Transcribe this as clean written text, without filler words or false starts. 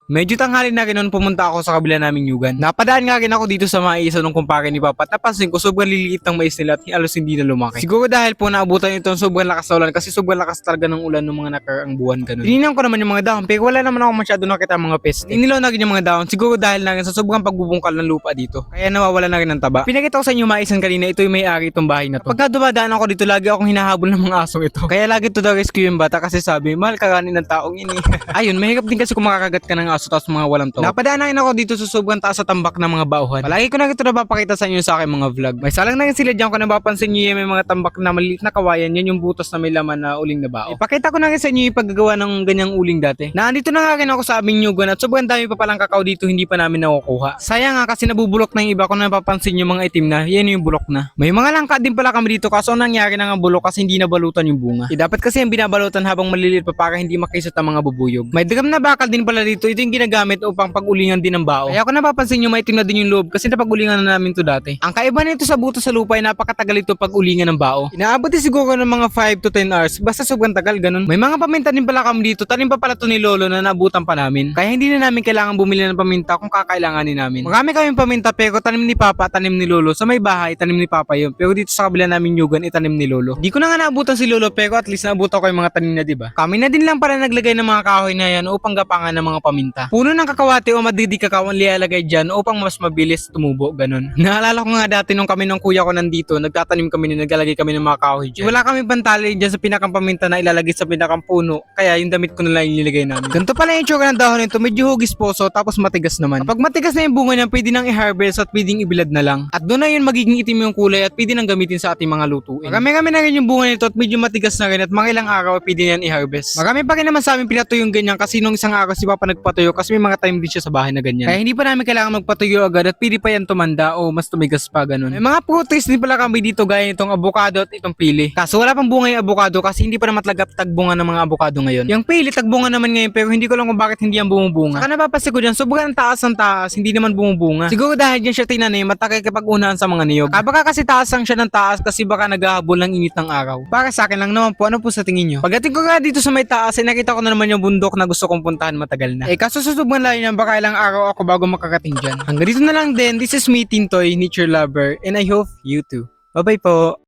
Medyo tanghali na rin noon pumunta ako sa kabila naming yugan. Napadaan nga rin ako dito sa mais nung kumpare ni Papa at napansin ko sobrang liliit ng mais nila at halos hindi na lumaki. Siguro dahil po naabutan ito ng sobrang lakas na ulan kasi sobrang lakas talaga ng ulan ng mga nakaraang buwan ganun. Tinignan ko naman yung mga dahon pero wala naman ako masyado nakita mga peste. Inilaw na rin yung mga dahon siguro dahil na rin sa sobrang pagbubungkal ng lupa dito. Kaya nawawala na rin ng taba. Pinakita ko sa inyo maisan kanina ito yung may-ari itong bahay na to. Pagka dumadaan ako dito lagi akong hinahabol ng mga asong ito. Kaya lagi to the rescue yung bata kasi sabi mahal kakanin ng taong ini. Ayun mahirap din kasi kung makakagat ka ng aso tapos mga walang tao. Napadaan na rin ako dito sa sobrang taas sa tambak ng mga bauhan. Palagi ko na ito napapakita sa inyo sa aking mga vlog. May salang na rin sila dyan kung napapansin nyo yung may mga tambak na maliit na kawayan. Yan yung butas na may laman na uling na bao. Ipakita ko na rin sa inyo yung paggagawa ng ganyang uling dati. Naandito na nga rin ako sa aming nyugan at sobrang dami pa palang kakao dito hindi pa namin nakukuha. Sayang nga kasi nabubulok na yung iba kung napapansin yung mga itim na. Yan yung bulok na. May mga langka din pala kami dito kaso nangyari na nga bulok kasi hindi nabalutan yung bunga. Dapat kasi yung binabalutan habang maliliit pa para hindi makisot ang mga bubuyog. May drum na bakal din pala dito. Ito yung ginagamit upang pag-ulingan din ng bao. Kaya kung napapansin nyo maitim na din yung loob kasi napag-ulingan na namin to dati. Ang kaiba nito sa buto sa lupa ay napakatagal ito pag-ulingan ng bao. Inaabot din siguro ng mga 5 to 10 hours basta sobrang tagal ganun. May mga paminta din pala kami dito. Tanim pa pala to ni Lolo na nabutan pa namin. Kaya hindi na namin kailangan bumili ng paminta kung kakailanganin namin. Marami kaming paminta pero tanim ni Papa, tanim ni Lolo. Sa may bahay, tanim ni Papa yun. Pero dito sa kabila namin yugan, itanim ni Lolo. Di ko na nga naabutan si Lolo pero at least naabutan ko yung mga tanim na diba? Kami na din lang para naglagay ng mga kahoy na yan upang gapangan ng mga paminta. Puno ng kakawate o madidi kakao ang lialagay dyan upang mas mabilis tumubo, ganun. Naalala ko nga dati nung kami ng kuya ko nandito, nagtatanim kami na naglalagay kami ng mga kahoy dyan. Wala kami pantali dyan sa pinakang paminta na ilalagay sa pinakang puno, kaya yung damit ko na lang inilagay namin. Ganito pala yung tsura ng dahon nito, medyo hugis poso tapos matigas naman. Kapag matigas na yung bunga niya, pwede nang i-harvest at pwedeng ibilad na lang. At doon na yun magiging itim yung kulay at pwede nang gamitin sa ating mga lutuin. Marami na rin yung bunga nito at medyo matigas na rin at mga ilang araw pwede yan i-harvest. Marami pa rin naman sa amin pinatuyo yung ganyan kasi nung isang araw si Papa nagpatuyo kasi may mga time din siya sa bahay na ganyan. Kaya hindi pa namin kailangan magpatuyo agad at pwede pa yan tumanda o mas tumigas pa ganun. May mga fruit trees din pala kami dito gaya nitong avocado at itong pili. Kaso wala pang bunga yung avocado kasi hindi pa naman talaga tagbunga ng mga avocado ngayon. Yung pili tagbunga naman ngayon pero hindi ko lang kung bakit hindi yan bumubunga. Saka napapansin ko dyan sobrang taas ng taas hindi naman bumubunga. Siguro dahil dyan siya tinanim at nakikipag-unahan sa mga niyog. Baka kasi taas lang siya ng taas kasi baka naghahabol ng init ng araw. Para sa akin lang naman po, ano po sa tingin nyo? Pagdating ko nga dito sa may taas ay nakita ko na naman yung bundok na gusto kong puntahan matagal na. Kaso susubukan lang yun baka ilang araw ako bago makakating dyan. Hanggang dito na lang din. This is me, Tintoy, nature lover, and I hope you too. Bye bye po!